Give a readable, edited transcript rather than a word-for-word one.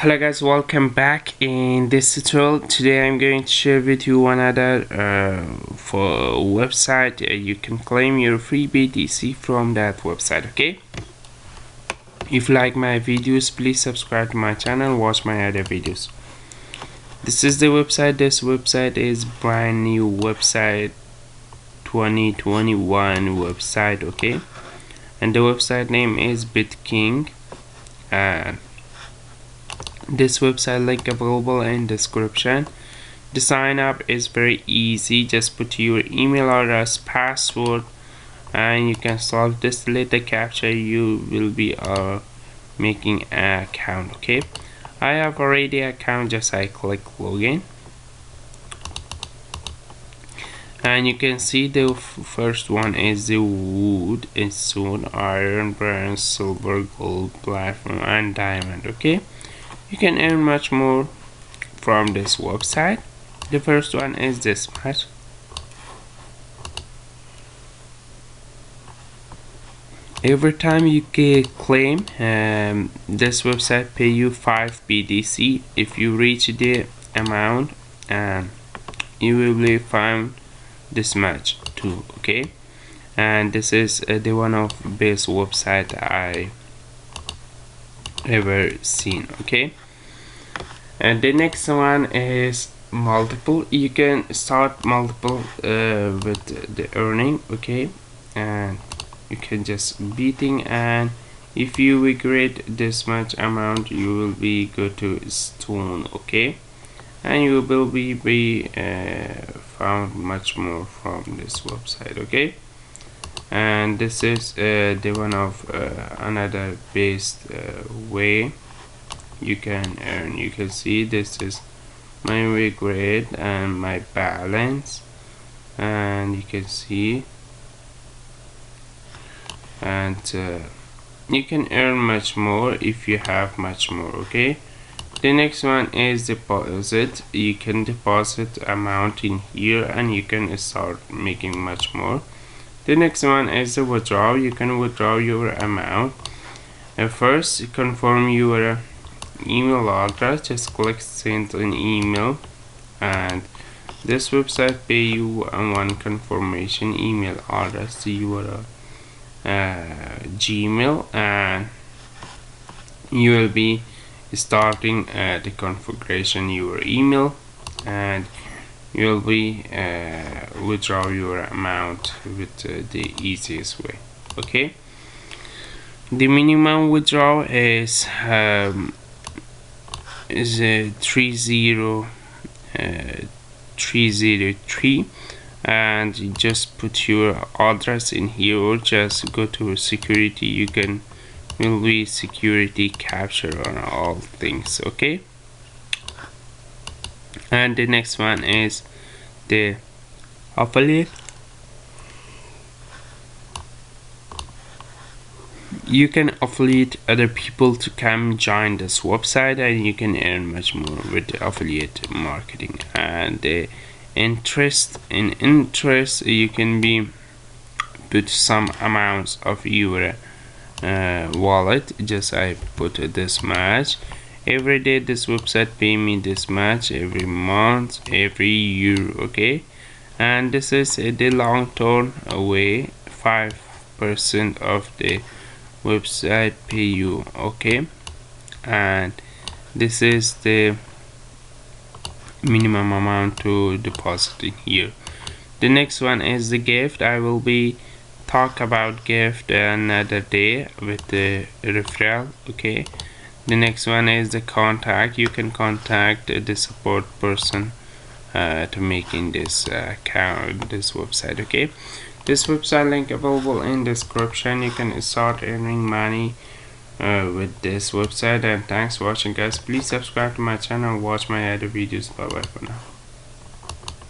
Hello guys, welcome back. In this tutorial today I'm going to share with you another for website. You can claim your free BTC from that website. Okay, if you like my videos, please subscribe to my channel, watch my other videos. This is the website. This website is brand new website, 2021 website. Okay, and the website name is BitKing. This website link available in description. The sign up is very easy. Just put your email address, password, and you can solve this later captcha. You will be making an account. Okay, I have already an account. Just I click login, and you can see the first one is the wood, it's stone, iron, bronze, silver, gold, platinum, and diamond. Okay, you can earn much more from this website. The first one is this much. Every time you claim, this website pay you 5 BTC. If you reach the amount, you will be found this much too. Okay, and this is the one of best website I ever seen. Okay, and the next one is multiple. You can start multiple with the earning. Okay, and you can just beating, and if you regret this much amount you will be go to stone. Okay, and you will be found much more from this website. Okay, and this is the one of another best way you can earn. You can see this is my regret and my balance, and you can see, and you can earn much more if you have much more. Okay, the next one is deposit. You can deposit amount in here and you can start making much more. The next one is the withdrawal. You can withdraw your amount. First, confirm your email address. Just click send an email, and this website pay you one confirmation email address to your Gmail, and you will be starting the configuration your email, and you will be withdraw your amount with the easiest way. Okay, the minimum withdrawal is 303, and you just put your address in here, or just go to security. You can will be security capture on all things. Okay, and the next one is the affiliate. You can affiliate other people to come join this website, and you can earn much more with the affiliate marketing. And the interest you can be put some amounts of your wallet. Just I put this much every day. This website pay me this much every month, every year. Okay, and this is the long term way. 5% of the website pay you. Okay, and this is the minimum amount to deposit in here. The next one is the gift. I will be talk about gift another day with the referral. Okay, the next one is the contact. You can contact the support person to making this account, this website. Okay, this website link available in description. You can start earning money with this website. And thanks for watching guys. Please subscribe to my channel, watch my other videos. Bye bye for now.